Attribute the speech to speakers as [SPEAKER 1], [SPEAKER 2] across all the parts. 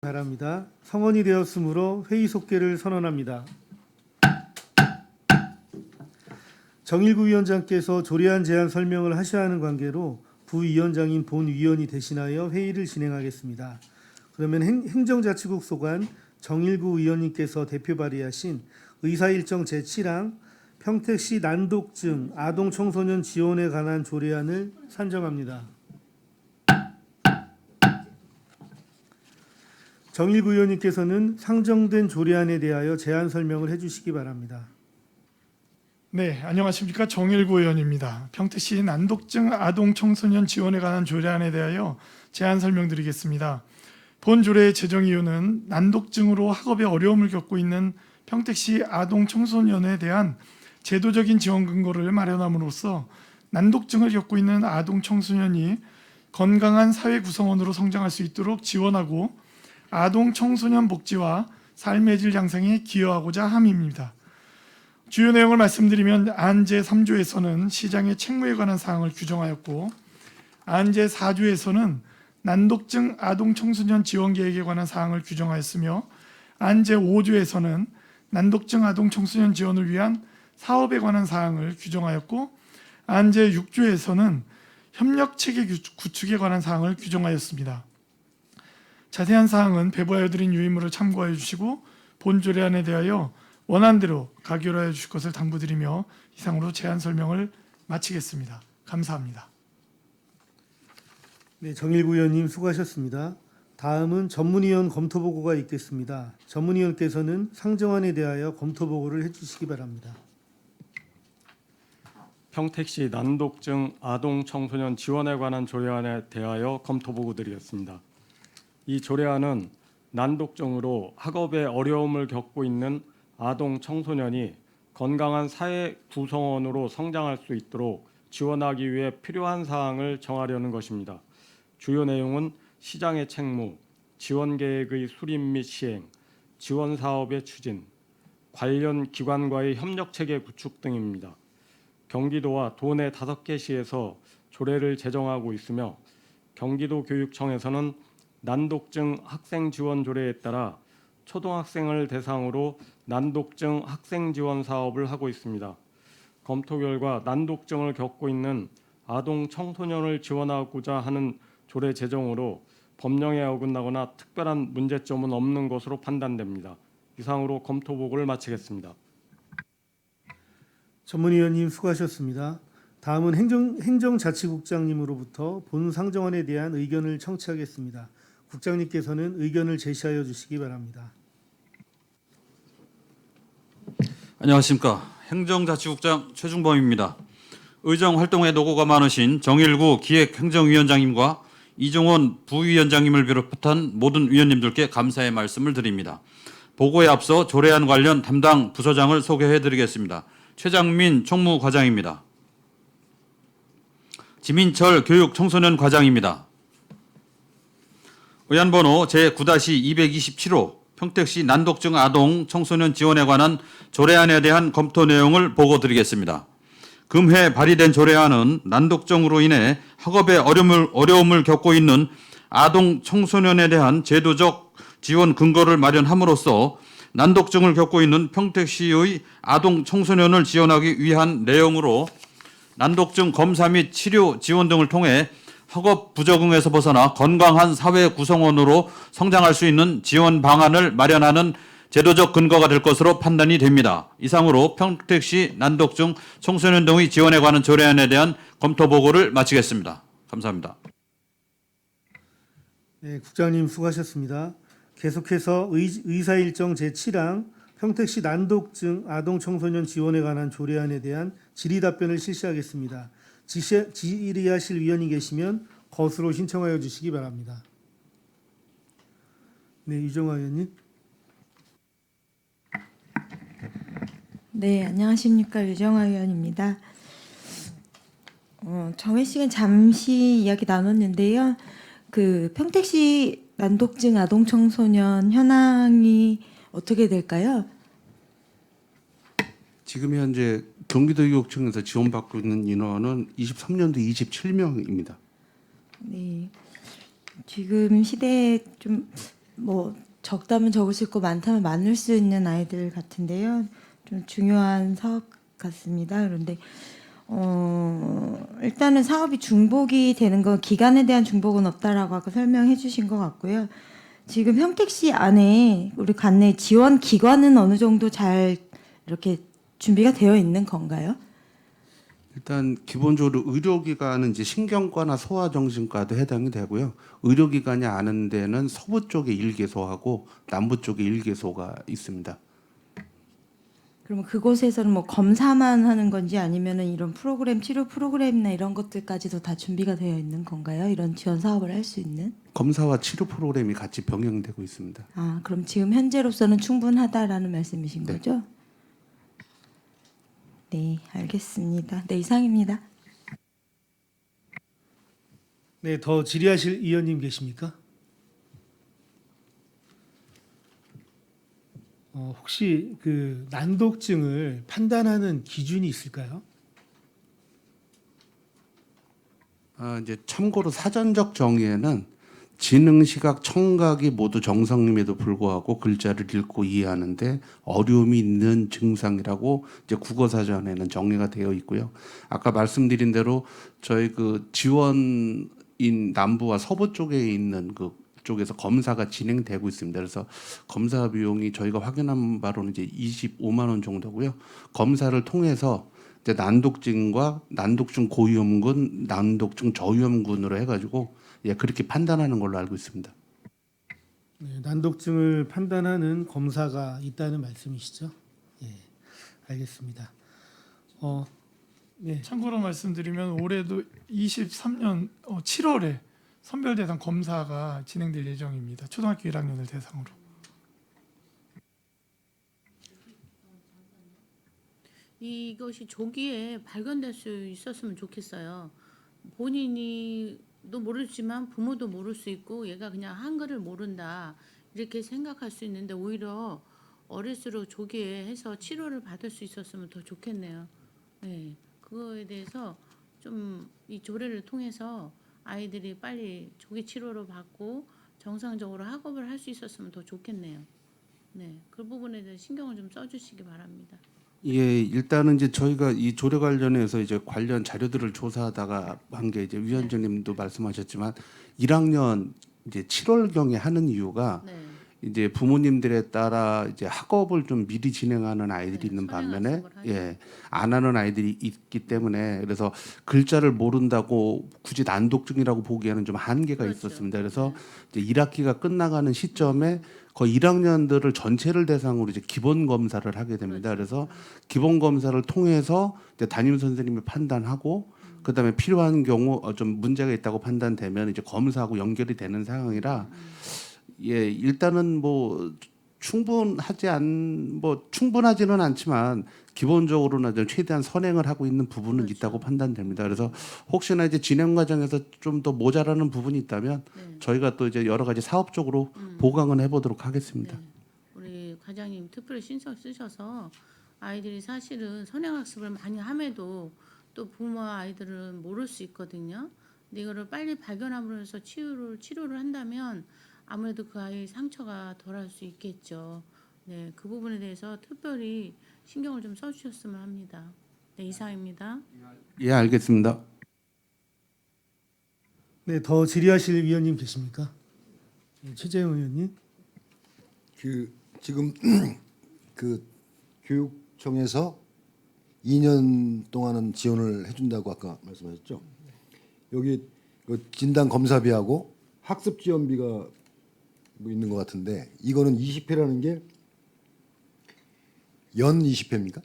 [SPEAKER 1] 바랍니다. 성원이 되었으므로 회의 속개를 선언합니다. 정일구 위원장께서 조례안 제안 설명을 하셔야 하는 관계로 부위원장인 본위원이 대신하여 회의를 진행하겠습니다. 그러면 행정자치국 소관 정일구 위원님께서 대표 발의하신 의사일정 제7항 평택시 난독증 아동 청소년 지원에 관한 조례안을 산정합니다. 정일구 의원님께서는 상정된 조례안에 대하여 제안 설명을 해주시기 바랍니다.
[SPEAKER 2] 네, 안녕하십니까. 정일구 의원입니다. 평택시 난독증 아동 청소년 지원에 관한 조례안에 대하여 제안 설명드리겠습니다. 본 조례의 제정 이유는 난독증으로 학업에 어려움을 겪고 있는 평택시 아동 청소년에 대한 제도적인 지원 근거를 마련함으로써 난독증을 겪고 있는 아동 청소년이 건강한 사회 구성원으로 성장할 수 있도록 지원하고 아동 청소년 복지와 삶의 질 향상에 기여하고자 함입니다. 주요 내용을 말씀드리면 안 제3조에서는 시장의 책무에 관한 사항을 규정하였고 안 제4조에서는 난독증 아동 청소년 지원 계획에 관한 사항을 규정하였으며 안 제5조에서는 난독증 아동 청소년 지원을 위한 사업에 관한 사항을 규정하였고 안 제6조에서는 협력체계 구축에 관한 사항을 규정하였습니다. 자세한 사항은 배부하여 드린 유인물을 참고하여 주시고 본 조례안에 대하여 원안대로 가결하여 주실 것을 당부드리며 이상으로 제안 설명을 마치겠습니다. 감사합니다.
[SPEAKER 1] 네, 정일구 의원님 수고하셨습니다. 다음은 전문위원 검토보고가 있겠습니다. 전문위원께서는 상정안에 대하여 검토보고를 해주시기 바랍니다.
[SPEAKER 3] 평택시 난독증 아동 청소년 지원에 관한 조례안에 대하여 검토보고 드리겠습니다. 이 조례안은 난독증으로 학업에 어려움을 겪고 있는 아동 청소년이 건강한 사회 구성원으로 성장할 수 있도록 지원하기 위해 필요한 사항을 정하려는 것입니다. 주요 내용은 시장의 책무, 지원 계획의 수립 및 시행, 지원 사업의 추진, 관련 기관과의 협력 체계 구축 등입니다. 경기도와 도내 5개 시에서 조례를 제정하고 있으며 경기도 교육청에서는 난독증 학생 지원 조례에 따라 초등학생을 대상으로 난독증 학생 지원 사업을 하고 있습니다. 검토 결과 난독증을 겪고 있는 아동 청소년을 지원하고자 하는 조례 제정으로 법령에 어긋나거나 특별한 문제점은 없는 것으로 판단됩니다. 이상으로 검토 보고를 마치겠습니다.
[SPEAKER 1] 전문위원님 수고하셨습니다. 다음은 행정자치국장님으로부터 본 상정안에 대한 의견을 청취하겠습니다. 국장님께서는 의견을 제시하여 주시기 바랍니다.
[SPEAKER 4] 안녕하십니까. 행정자치국장 최중범입니다. 의정 활동에 노고가 많으신 정일구 기획행정위원장님과 이종원 부위원장님을 비롯한 모든 위원님들께 감사의 말씀을 드립니다. 보고에 앞서 조례안 관련 담당 부서장을 소개해드리겠습니다. 최장민 총무과장입니다. 지민철 교육청소년과장입니다. 의안번호 제9-227호 평택시 난독증 아동 청소년 지원에 관한 조례안에 대한 검토 내용을 보고드리겠습니다. 금해 발의된 조례안은 난독증으로 인해 학업에 어려움을 겪고 있는 아동 청소년에 대한 제도적 지원 근거를 마련함으로써 난독증을 겪고 있는 평택시의 아동 청소년을 지원하기 위한 내용으로 난독증 검사 및 치료 지원 등을 통해 학업 부적응에서 벗어나 건강한 사회 구성원으로 성장할 수 있는 지원 방안을 마련하는 제도적 근거가 될 것으로 판단이 됩니다. 이상으로 평택시 난독증 청소년 등의 지원에 관한 조례안에 대한 검토 보고를 마치겠습니다. 감사합니다.
[SPEAKER 1] 네, 국장님 수고하셨습니다. 계속해서 의사일정 제7항 평택시 난독증 아동 청소년 지원에 관한 조례안에 대한 질의답변을 실시하겠습니다. 질의하실 위원이 계시면 거수로 신청하여 주시기 바랍니다. 네, 유정화 의원님.
[SPEAKER 5] 네, 안녕하십니까. 유정화 의원입니다. 정회 시간 잠시 이야기 나눴는데요. 그 평택시 난독증 아동 청소년 현황이 어떻게 될까요?
[SPEAKER 6] 지금 현재 경기도교육청에서 지원받고 있는 인원은 23년도 27명입니다.
[SPEAKER 5] 네, 지금 시대에 좀 뭐 적다면 적을 수 있고 많다면 많을 수 있는 아이들 같은데요. 좀 중요한 사업 같습니다. 그런데 일단은 사업이 중복이 되는 건 기간에 대한 중복은 없다라고 아까 설명해 주신 것 같고요. 지금 평택시 안에 우리 관내 지원 기관은 어느 정도 잘 이렇게 준비가 되어 있는 건가요?
[SPEAKER 6] 일단 기본적으로 의료기관은 이제 신경과나 소아정신과도 해당이 되고요. 의료기관이 아는 데는 서부 쪽에 1개소하고 남부 쪽에 1개소가 있습니다.
[SPEAKER 5] 그러면 그곳에서는 뭐 검사만 하는 건지 아니면은 이런 프로그램 치료 프로그램이나 이런 것들까지도 다 준비가 되어 있는 건가요? 이런 지원 사업을 할 수 있는?
[SPEAKER 6] 검사와 치료 프로그램이 같이 병행되고 있습니다.
[SPEAKER 5] 아, 그럼 지금 현재로서는 충분하다라는 말씀이신
[SPEAKER 6] 네.
[SPEAKER 5] 거죠? 네, 알겠습니다. 네, 이상입니다.
[SPEAKER 1] 네, 더 질의하실 의원님 계십니까? 혹시 그 난독증을 판단하는 기준이 있을까요?
[SPEAKER 6] 이제 참고로 사전적 정의에는 지능, 시각, 청각이 모두 정상임에도 불구하고 글자를 읽고 이해하는데 어려움이 있는 증상이라고 이제 국어사전에는 정리가 되어 있고요. 아까 말씀드린 대로 저희 그 지원인 남부와 서부 쪽에 있는 그 쪽에서 검사가 진행되고 있습니다. 그래서 검사 비용이 저희가 확인한 바로는 이제 25만 원 정도고요. 검사를 통해서 이제 난독증과 난독증 고위험군, 난독증 저위험군으로 해가지고 그렇게 판단하는 걸로 알고 있습니다.
[SPEAKER 1] 네, 난독증을 판단하는 검사가 있다는 말씀이시죠? 예, 알겠습니다. 네,
[SPEAKER 2] 참고로 말씀드리면 올해도 23년 7월에 선별대상 검사가 진행될 예정입니다. 초등학교 1학년을 대상으로.
[SPEAKER 7] 이것이 조기에 발견될 수 있었으면 좋겠어요. 본인이도 모르지만 부모도 모를 수 있고 얘가 그냥 한글을 모른다 이렇게 생각할 수 있는데 오히려 어릴수록 조기에 해서 치료를 받을 수 있었으면 더 좋겠네요. 네, 그거에 대해서 좀 이 조례를 통해서 아이들이 빨리 조기 치료를 받고 정상적으로 학업을 할 수 있었으면 더 좋겠네요. 네, 그 부분에 대해 신경을 좀 써주시기 바랍니다.
[SPEAKER 6] 예, 일단은 이제 저희가 이 조례 관련해서 이제 관련 자료들을 조사하다가 한 게 이제 위원장님도 말씀하셨지만 1학년 이제 7월경에 하는 이유가
[SPEAKER 7] 네.
[SPEAKER 6] 이제 부모님들에 따라 이제 학업을 좀 미리 진행하는 아이들이
[SPEAKER 7] 네,
[SPEAKER 6] 있는
[SPEAKER 7] 선행
[SPEAKER 6] 반면에
[SPEAKER 7] 학습을 하죠.
[SPEAKER 6] 안 하는 아이들이 있기 때문에 그래서 글자를 모른다고 굳이 난독증이라고 보기에는 좀 한계가
[SPEAKER 7] 그렇죠.
[SPEAKER 6] 있었습니다. 그래서 이제 1학기가 끝나가는 시점에 거의 1학년들을 전체를 대상으로 이제 기본 검사를 하게 됩니다.
[SPEAKER 7] 그렇죠.
[SPEAKER 6] 그래서 기본 검사를 통해서 이제 담임 선생님이 판단하고 그다음에 필요한 경우 좀 문제가 있다고 판단되면 이제 검사하고 연결이 되는 상황이라 일단은 뭐 충분하지는 않지만 기본적으로는 좀 최대한 선행을 하고 있는 부분은
[SPEAKER 7] 그렇죠.
[SPEAKER 6] 있다고 판단됩니다. 그래서 혹시나 이제 진행 과정에서 좀 더 모자라는 부분이 있다면
[SPEAKER 7] 네.
[SPEAKER 6] 저희가 또 이제 여러 가지 사업적으로 보강을 해보도록 하겠습니다.
[SPEAKER 7] 네. 우리 과장님 특별히 신청 쓰셔서 아이들이 사실은 선행학습을 많이 함에도 또 부모와 아이들은 모를 수 있거든요. 근데 이거를 빨리 발견함으로 해서 치료를 한다면 아무래도 그 아이의 상처가 덜할 수 있겠죠. 네, 그 부분에 대해서 특별히 신경을 좀 써주셨으면 합니다. 네, 이상입니다.
[SPEAKER 6] 예, 알겠습니다.
[SPEAKER 1] 네, 더 질의하실 위원님 계십니까? 네, 최재형 의원님.
[SPEAKER 8] 지금 그 교육청에서 2년 동안은 지원을 해준다고 아까 말씀하셨죠? 여기 그 진단 검사비하고 학습 지원비가 뭐 있는 것 같은데 이거는 20회라는 게 연 20회입니까?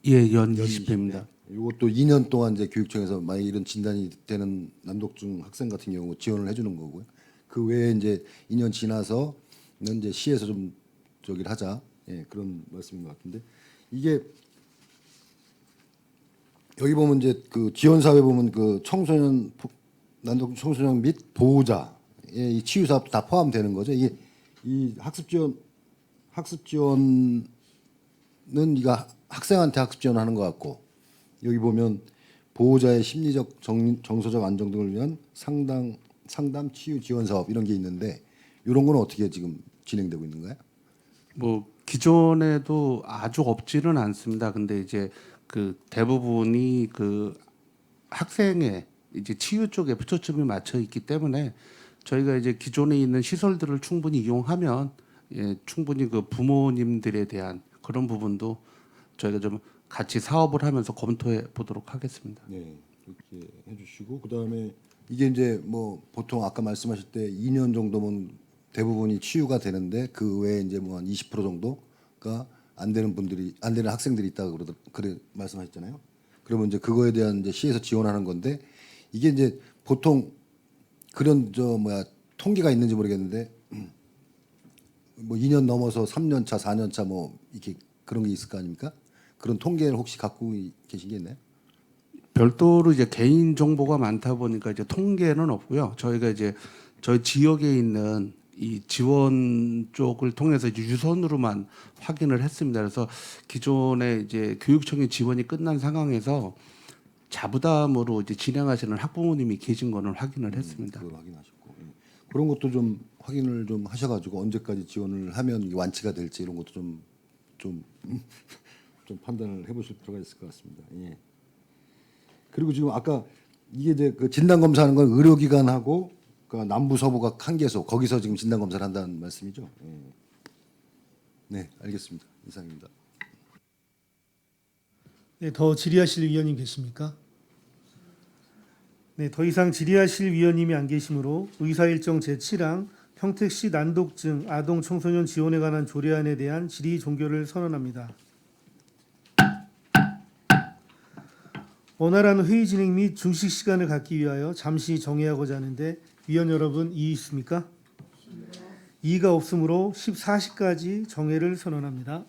[SPEAKER 6] 예, 연 20회입니다.
[SPEAKER 8] 이것도 2년 동안 이제 교육청에서 만약 이런 진단이 되는 난독증 학생 같은 경우 지원을 해주는 거고요. 그 외에 이제 2년 지나서는 이제 시에서 좀 저기를 하자, 그런 말씀인 것 같은데 이게 여기 보면 이제 그 지원 사회 보면 그 청소년 난독증 청소년 및 보호자 이 치유 사업도 다 포함되는 거죠. 이게 이 학습 지원은 이거 학생한테 학습 지원하는 것 같고 여기 보면 보호자의 심리적 정서적 안정 등을 위한 상담 치유 지원 사업 이런 게 있는데 이런 거는 어떻게 지금 진행되고 있는가요?
[SPEAKER 6] 뭐 기존에도 아주 없지는 않습니다. 근데 이제 그 대부분이 그 학생의 이제 치유 쪽에 초점이 맞춰 있기 때문에 저희가 이제 기존에 있는 시설들을 충분히 이용하면 충분히 그 부모님들에 대한 그런 부분도 저희가 좀 같이 사업을 하면서 검토해 보도록 하겠습니다.
[SPEAKER 8] 네, 그렇게 해주시고 그다음에 이게 이제 뭐 보통 아까 말씀하실 때 2년 정도면 대부분이 치유가 되는데 그 외에 이제 뭐 한 20% 정도가 안 되는 학생들이 있다고 그래 말씀하셨잖아요. 그러면 이제 그거에 대한 이제 시에서 지원하는 건데 이게 이제 보통 그런 통계가 있는지 모르겠는데 뭐 2년 넘어서 3년 차, 4년 차 뭐 이렇게 그런 게 있을 거 아닙니까? 그런 통계를 혹시 갖고 계신 게 있나요?
[SPEAKER 6] 별도로 이제 개인 정보가 많다 보니까 이제 통계는 없고요. 저희가 이제 저희 지역에 있는 이 지원 쪽을 통해서 이제 유선으로만 확인을 했습니다. 그래서 기존에 이제 교육청의 지원이 끝난 상황에서 자부담으로 이제 진행하시는 학부모님이 계신 거는 확인을 했습니다.
[SPEAKER 8] 그걸 확인하셨고 그런 것도 좀 확인을 좀 하셔가지고 언제까지 지원을 하면 이게 완치가 될지 이런 것도 좀 판단을 해보실 필요가 있을 것 같습니다. 예. 그리고 지금 아까 이게 이제 그 진단 검사하는 건 의료기관하고 그 남부 서부가 한 개소 거기서 지금 진단 검사를 한다는 말씀이죠. 예. 네, 알겠습니다. 이상입니다.
[SPEAKER 1] 네, 더 질의하실 위원님 계십니까? 네, 더 이상 질의하실 위원님이 안 계시므로 의사일정 제7항 평택시 난독증 아동 청소년 지원에 관한 조례안에 대한 질의 종결을 선언합니다. 원활한 회의 진행 및 중식 시간을 갖기 위하여 잠시 정회하고자 하는데 위원 여러분 이의 있습니까? 이의가 없으므로 14시까지 정회를 선언합니다.